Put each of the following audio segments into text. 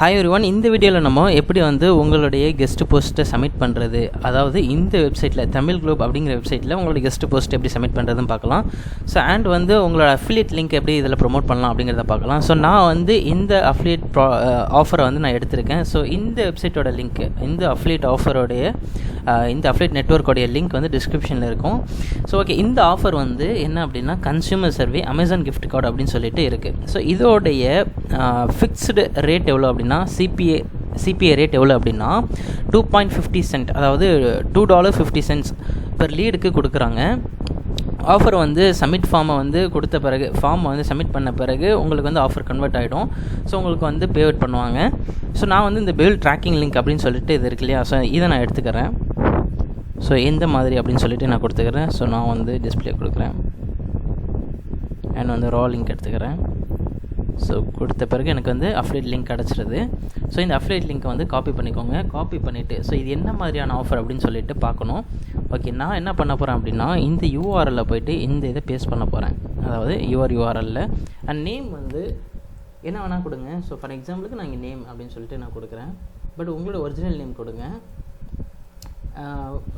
Hi everyone, இந்த வீடியோவில் நம்ம எப்படி வந்து உங்களுடைய கெஸ்ட் போஸ்ட்டை சப்மிட் பண்ணுறது, அதாவது இந்த வெப்சைட்டில் தமிழ் குளோப் அப்படிங்கிற வெப்சைட்டில் உங்களுடைய கெஸ்ட் போஸ்ட் எப்படி சப்மிட் பண்ணுறதுன்னு பார்க்கலாம். ஸோ அண்ட் வந்து உங்களோட அஃபிலியேட் லிங்க் எப்படி இதில் ப்ரொமோட் பண்ணலாம் அப்படிங்கிறத பார்க்கலாம். ஸோ நான் வந்து இந்த அஃபிலியேட் ஆஃபரை வந்து நான் எடுத்திருக்கேன். ஸோ இந்த வெப்சைட்டோட லிங்க், இந்த அஃபிலியேட் ஆஃபரோடைய இந்த அஃபிலியேட் நெட்வொர்க்கோடைய லிங்க் வந்து டிஸ்கிரிப்ஷனில் இருக்கும். ஸோ ஓகே, இந்த ஆஃபர் வந்து என்ன அப்படின்னா consumer survey Amazon gift card அப்படின்னு சொல்லிட்டு இருக்குது. ஸோ இதோடைய ஃபிக்ஸ்டு ரேட் எவ்வளோ அப்படின்னா சிபிஏ ரேட் எவ்வளோ அப்படின்னா 2.50 சென்ட், அதாவது $2.50 பெர் லீடுக்கு கொடுக்குறாங்க. ஆஃபர் வந்து சப்மிட் ஃபார்மை வந்து கொடுத்த பிறகு, ஃபார்மை வந்து சப்மிட் பண்ண பிறகு உங்களுக்கு வந்து ஆஃபர் கன்வெர்ட் ஆகிடும். ஸோ உங்களுக்கு வந்து பேஅவுட் பண்ணுவாங்க. ஸோ நான் வந்து இந்த பில் ட்ராக்கிங் லிங்க் அப்படின்னு சொல்லிட்டு இது இருக்கு இல்லையா, ஸோ இதை நான் எடுத்துக்கிறேன். ஸோ எந்த மாதிரி அப்படின்னு சொல்லிட்டு நான் கொடுத்துக்கிறேன். ஸோ நான் வந்து டிஸ்பிளே கொடுக்குறேன் அண்ட் வந்து ரா லிங்க் எடுத்துக்கிறேன். ஸோ கொடுத்த பிறகு எனக்கு வந்து அஃபிலியேட் லிங்க் கிடச்சிருது. ஸோ இந்த அஃபிலியேட் லிங்க்கை வந்து காப்பி பண்ணிக்கோங்க. காப்பி பண்ணிவிட்டு ஸோ இது என்ன மாதிரியான ஆஃபர் அப்படின்னு சொல்லிட்டு பார்க்கணும். ஓகே, நான் என்ன பண்ண போகிறேன் அப்படின்னா இந்த யூஆர்எல்லில் போய்ட்டு இந்த இதை பேஸ்ட் பண்ண போகிறேன். அதாவது யூஆர்எல்லில் அண்ட் நேம் வந்து என்ன வேணால் கொடுங்க. ஸோ ஃபார் எக்ஸாம்பிளுக்கு நான் இங்கே நேம் அப்படின்னு சொல்லிட்டு நான் கொடுக்குறேன். பட் உங்களோட ஒரிஜினல் நேம் கொடுங்க.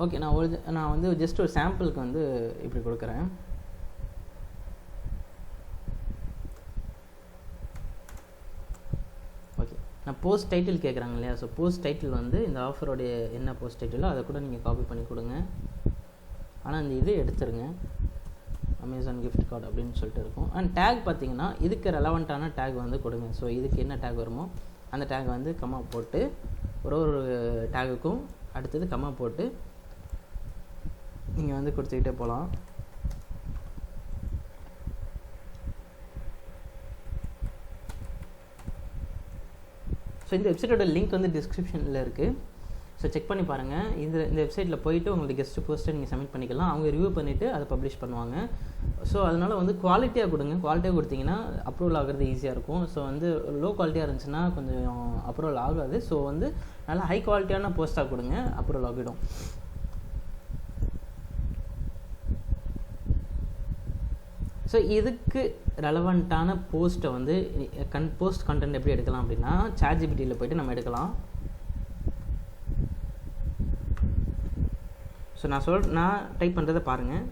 ஓகே, நான் வந்து ஜஸ்ட் ஒரு சாம்பிளுக்கு வந்து இப்படி கொடுக்குறேன். ஓகே, நான் போஸ்ட் டைட்டில் கேட்குறாங்க இல்லையா, ஸோ போஸ்ட் டைட்டில் வந்து இந்த ஆஃபரோடைய என்ன போஸ்ட் டைட்டிலோ அதை கூட நீங்கள் காப்பி பண்ணி கொடுங்க. ஆனால் இந்த இது எடுத்துருங்க, அமேசான் கிஃப்ட் கார்டு அப்படின்னு சொல்லிட்டு இருக்கும். அண்ட் டேக் பார்த்தீங்கன்னா இதுக்கு ரெலவெண்ட்டான டேக் வந்து கொடுங்க. ஸோ இதுக்கு என்ன டேக் வருமோ அந்த டேக் வந்து கம்மா போட்டு ஒரு டேகுக்கும் அடுத்தது கம்மா போட்டு நீங்கள் வந்து கொடுத்துக்கிட்டே போகலாம். ஸோ இந்த வெப்சைட்டோட லிங்க் வந்து டிஸ்கிரிப்ஷனில் இருக்குது. ஸோ செக் பண்ணி பாருங்கள். இந்த வெப்சைட்டில் போயிட்டு உங்களுக்கு கெஸ்ட் போஸ்ட்டை நீங்கள் சப்மிட் பண்ணிக்கலாம். அவங்க ரிவ்யூ பண்ணிவிட்டு அதை பப்ளிஷ் பண்ணுவாங்க. ஸோ அதனால் வந்து குவாலிட்டியாக கொடுங்க. குவாலிட்டியாக கொடுத்தீங்கன்னா அப்ரூவல் ஆகிறது ஈஸியாக இருக்கும். ஸோ வந்து லோ குவாலிட்டியாக இருந்துச்சுன்னா கொஞ்சம் அப்ரூவல் ஆகாது. ஸோ வந்து நல்லா ஹை குவாலிட்டியான போஸ்ட்டாக கொடுங்க, அப்ரூவல் ஆகிடும். ஸோ இதுக்கு ரெலவெண்ட்டான போஸ்ட்டை வந்து போஸ்ட் கண்டென்ட் எப்படி எடுக்கலாம் அப்படின்னா ChatGPTயில் போய்ட்டு நம்ம எடுக்கலாம். ஸோ நான் டைப் பண்ணுறதை பாருங்கள்.